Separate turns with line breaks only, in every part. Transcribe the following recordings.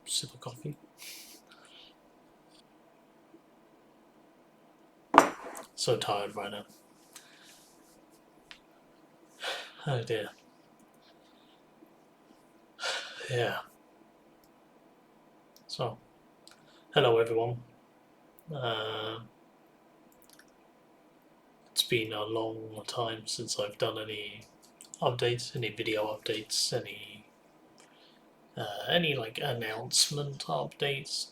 sip of coffee. So tired right now. Oh dear. Yeah. So, hello everyone. It's been a long time since I've done any updates, any video updates, any like announcement updates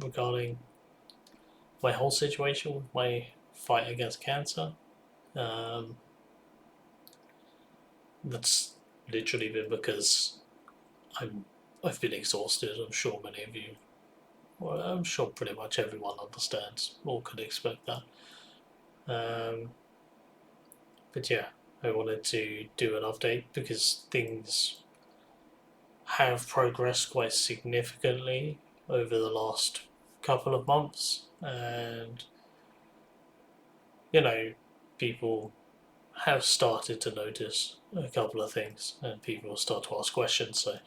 regarding my whole situation with my fight against cancer. That's literally been because I've been exhausted. I'm sure many of you, well, I'm sure pretty much everyone understands or could expect that. But yeah, I wanted to do an update because things have progressed quite significantly over the last couple of months, and people have started to notice a couple of things and people start to ask questions. So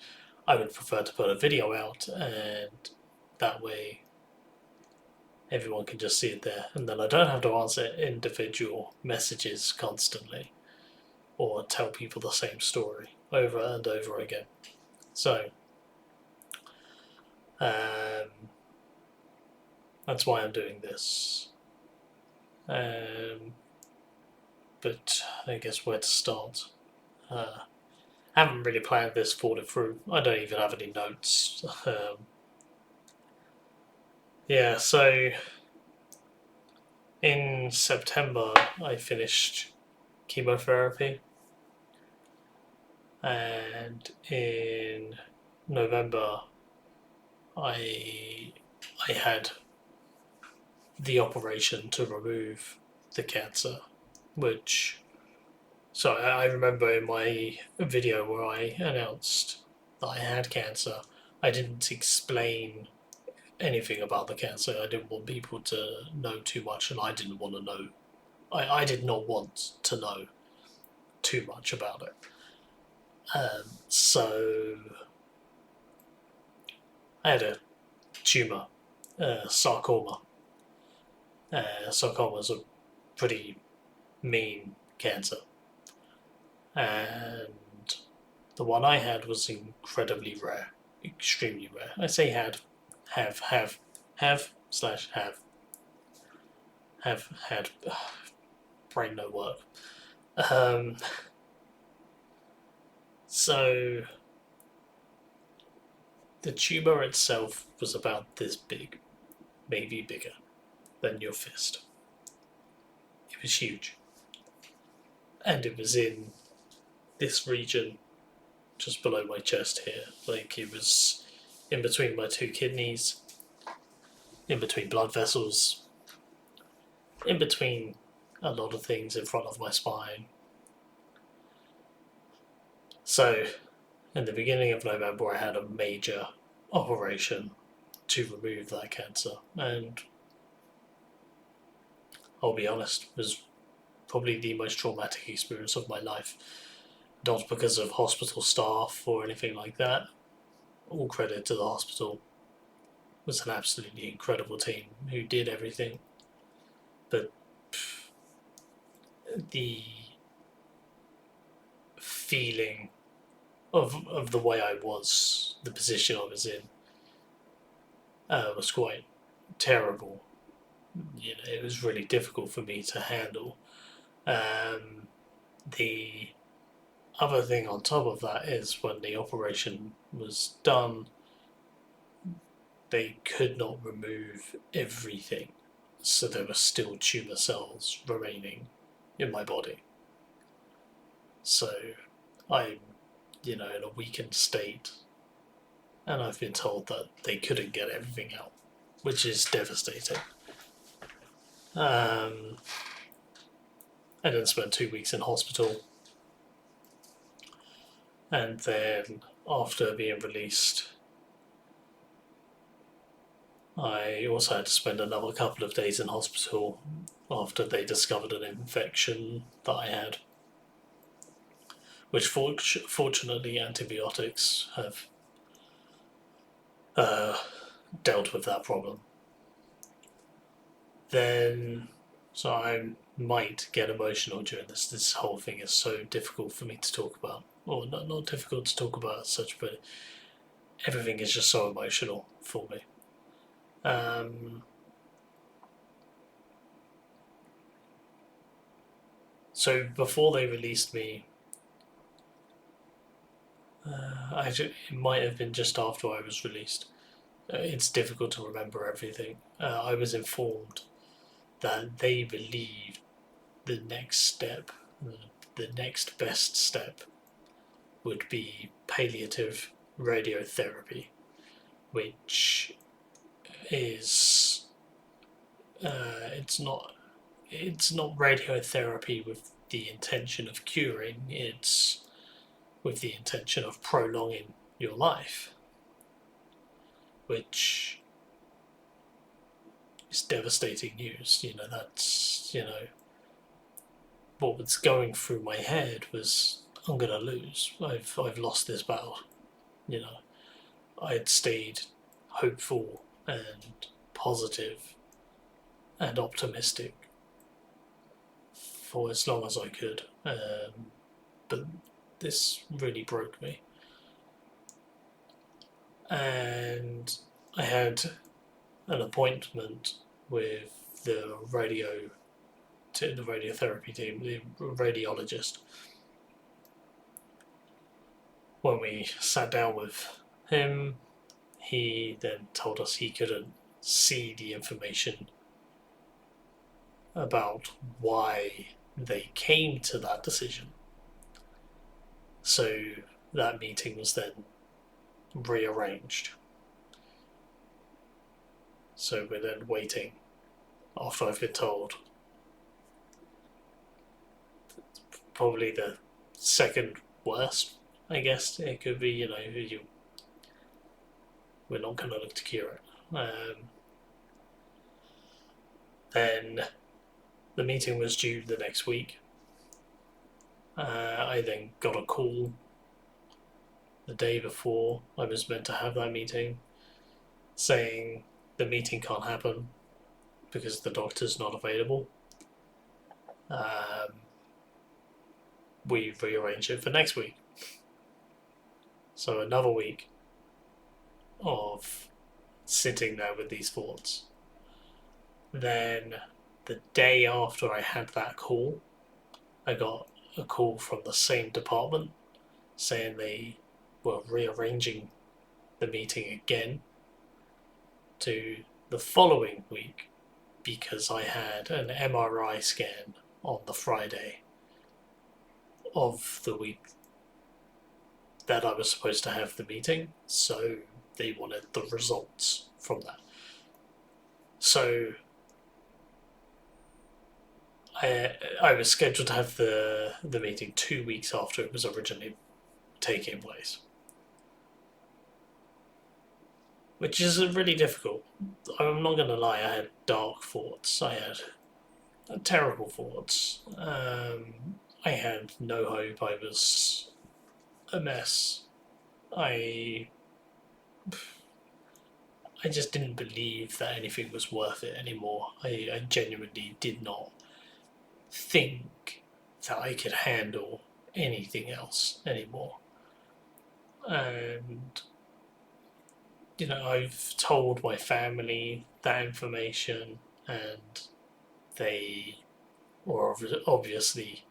I would prefer to put a video out, and that way everyone can just see it there, and then I don't have to answer individual messages constantly or tell people the same story over and over again. So that's why I'm doing this. But I guess where to start? I haven't really planned this thought through. I don't even have any notes. Yeah, so in September I finished chemotherapy, and in November I had the operation to remove the cancer, so I remember in my video where I announced that I had cancer, I didn't explain anything about the cancer. I didn't want people to know too much, and I didn't want to know. I did not want to know too much about it. So I had a tumour, sarcoma. Sarcoma is a pretty mean cancer, and the one I had was incredibly rare, extremely rare. I say have had brain no work. So the tumour itself was about this big, maybe bigger than your fist. It was huge, and it was in this region just below my chest here. Like, it was in between my two kidneys, in between blood vessels, in between a lot of things in front of my spine. So in the beginning of November I had a major operation to remove that cancer, and I'll be honest, it was probably the most traumatic experience of my life. Not because of hospital staff or anything like that. All credit to the hospital. It was an absolutely incredible team who did everything. But the feeling of the way I was, the position I was in, was quite terrible. It was really difficult for me to handle. The other thing on top of that is when the operation was done, they could not remove everything, so there were still tumour cells remaining in my body. So I'm, in a weakened state, and I've been told that they couldn't get everything out, which is devastating. I then spent 2 weeks in hospital, and then after being released, I also had to spend another couple of days in hospital after they discovered an infection that I had, which fortunately antibiotics have dealt with that problem. Then, so I might get emotional during this. This whole thing is so difficult for me to talk about. Or not difficult to talk about as such, but everything is just so emotional for me. So before they released me, it might have been just after I was released. It's difficult to remember everything. I was informed that they believed the next step, the next best step, would be palliative radiotherapy, which is it's not radiotherapy with the intention of curing. It's with the intention of prolonging your life, which is devastating news. That's what was going through my head was, I'm gonna lose. I've lost this battle. I had stayed hopeful and positive and optimistic for as long as I could, but this really broke me. And I had an appointment with the radiotherapy team, the radiologist. When we sat down with him, he then told us he couldn't see the information about why they came to that decision. So that meeting was then rearranged. So we're then waiting after I've been told. Probably the second worst, I guess it could be. We're not going to look to cure it. Then the meeting was due the next week. I then got a call the day before I was meant to have that meeting, saying the meeting can't happen because the doctor's not available. We rearrange it for next week. So another week of sitting there with these thoughts. Then the day after I had that call, I got a call from the same department saying they were rearranging the meeting again to the following week because I had an MRI scan on the Friday of the week that I was supposed to have the meeting, so they wanted the results from that. So I was scheduled to have the meeting 2 weeks after it was originally taking place, which is really difficult. I'm not going to lie, I had dark thoughts. I had terrible thoughts. I had no hope. I was a mess. I just didn't believe that anything was worth it anymore. I genuinely did not think that I could handle anything else anymore. And I've told my family that information, and they were obviously,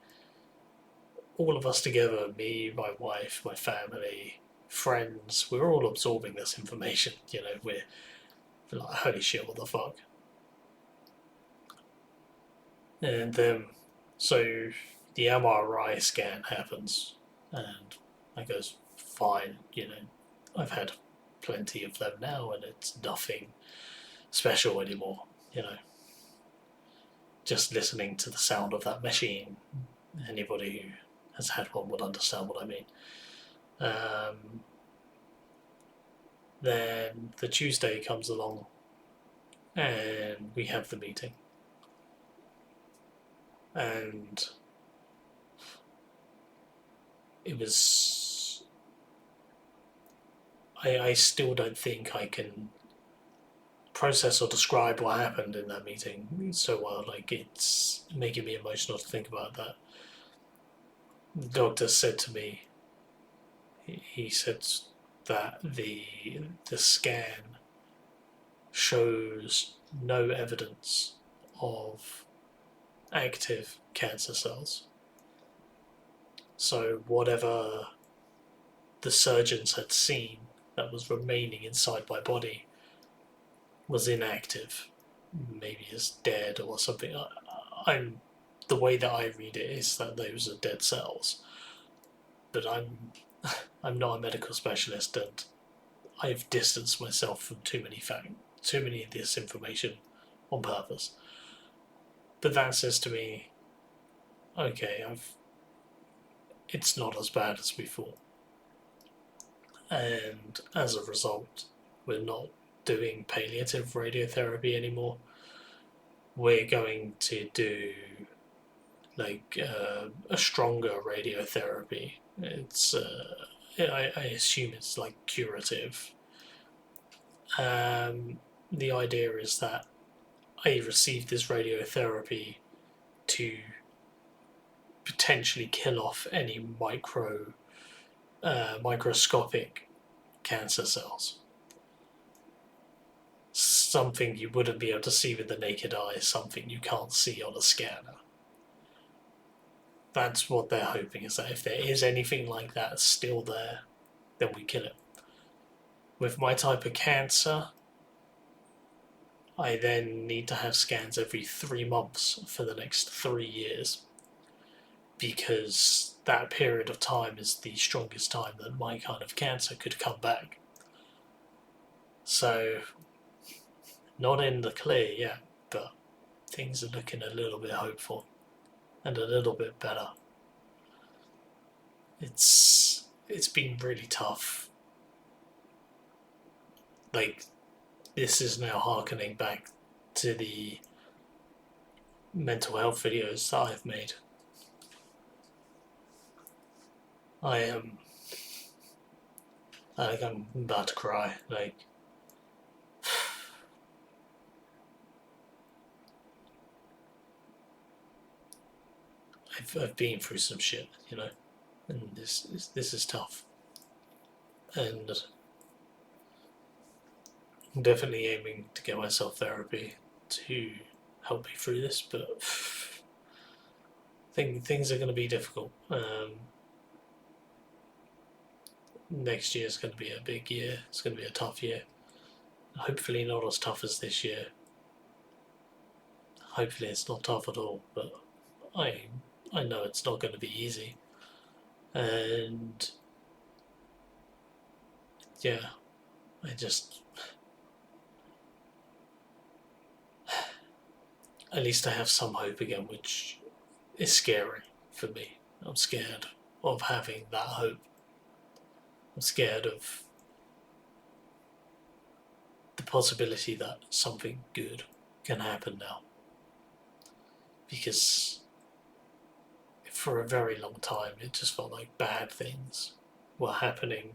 all of us together, me, my wife, my family, friends, we're all absorbing this information. We're like, holy shit, what the fuck? And so the MRI scan happens, and I goes, fine, I've had plenty of them now, and it's nothing special anymore, Just listening to the sound of that machine, anybody who has had one would understand what I mean. Then the Tuesday comes along, and we have the meeting. And it was... I still don't think I can process or describe what happened in that meeting so well. Like, it's making me emotional to think about that. The doctor said to me, he said that the scan shows no evidence of active cancer cells. So whatever the surgeons had seen that was remaining inside my body was inactive, maybe is dead or something. The way that I read it is that those are dead cells, but I'm not a medical specialist, and I've distanced myself from too many of this information on purpose. But that says to me, okay, it's not as bad as we thought, and as a result, we're not doing palliative radiotherapy anymore. We're going to do like a stronger radiotherapy. It's I assume it's like curative. The idea is that I received this radiotherapy to potentially kill off any microscopic cancer cells. Something you wouldn't be able to see with the naked eye, something you can't see on a scanner. That's what they're hoping, is that if there is anything like that still there, then we kill it. With my type of cancer, I then need to have scans every 3 months for the next 3 years, because that period of time is the strongest time that my kind of cancer could come back. So, not in the clear yet, but things are looking a little bit hopeful and a little bit better. It's been really tough. Like, this is now harkening back to the mental health videos that I've made. I'm about to cry. Like, I've been through some shit, and this is tough, and I'm definitely aiming to get myself therapy to help me through this, but I think things are going to be difficult. Next year is going to be a big year. It's going to be a tough year. Hopefully not as tough as this year. Hopefully it's not tough at all, but I know it's not going to be easy. And yeah, at least I have some hope again, which is scary for me. I'm scared of having that hope. I'm scared of the possibility that something good can happen now. Because for a very long time it just felt like bad things were happening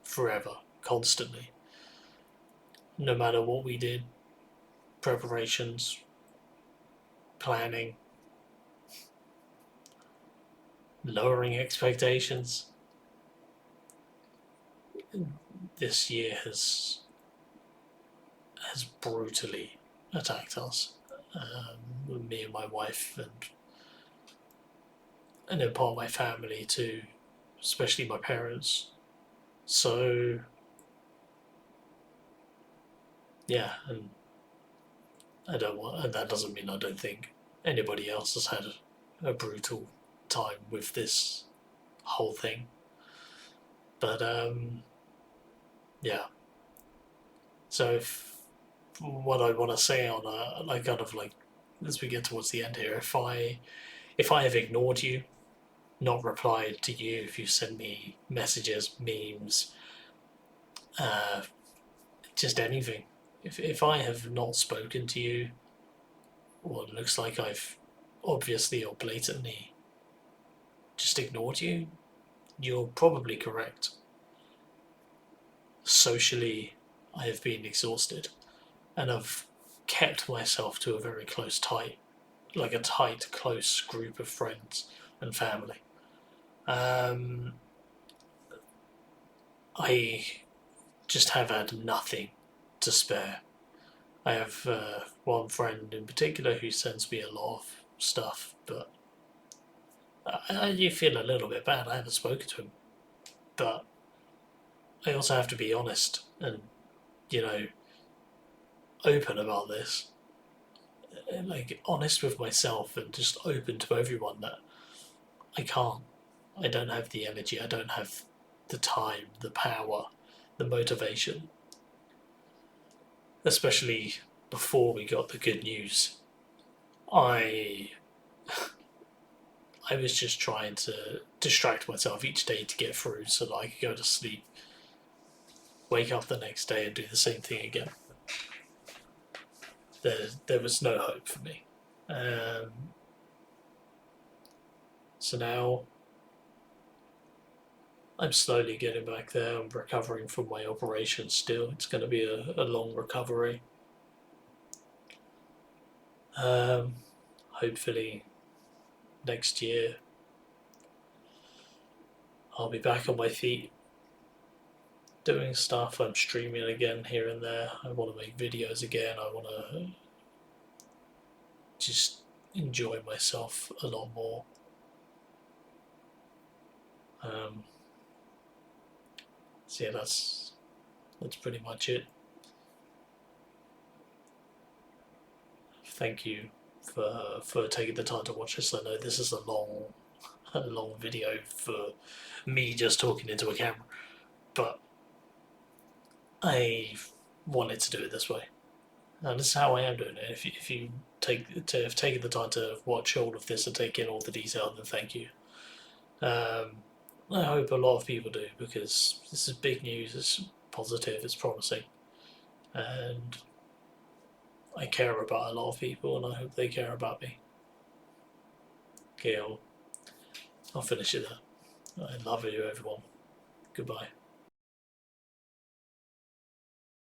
forever, constantly. No matter what we did, preparations, planning, lowering expectations, this year has brutally attacked us. Me and my wife, and then part of my family too, especially my parents. So yeah, and and that doesn't mean I don't think anybody else has had a brutal time with this whole thing. But yeah. So what I want to say on as we get towards the end here, if I have ignored you, not replied to you, if you send me messages, memes, just anything, if I have not spoken to you, or it looks like I've obviously or blatantly just ignored you, you're probably correct. Socially, I have been exhausted. and I've kept myself to a very tight, close group of friends and family. I just have had nothing to spare. I have one friend in particular who sends me a lot of stuff, but I do feel a little bit bad. I haven't spoken to him, but I also have to be honest and, open about this. Like, honest with myself and just open to everyone that I can't. I don't have the energy, I don't have the time, the power, the motivation. Especially before we got the good news. I was just trying to distract myself each day to get through so that I could go to sleep, wake up the next day and do the same thing again. There was no hope for me. So now I'm slowly getting back there. I'm recovering from my operation still. It's going to be a long recovery. Hopefully next year I'll be back on my feet doing stuff. I'm streaming again here and there. I want to make videos again. I want to just enjoy myself a lot more. So yeah, that's pretty much it. Thank you for taking the time to watch this. I know this is a long video for me just talking into a camera, but I wanted to do it this way, and this is how I am doing it. If you have taken the time to watch all of this and take in all the detail, then thank you. I hope a lot of people do, because this is big news. It's positive. It's promising, and I care about a lot of people, and I hope they care about me. Okay, I'll finish it there. I love you, everyone. Goodbye.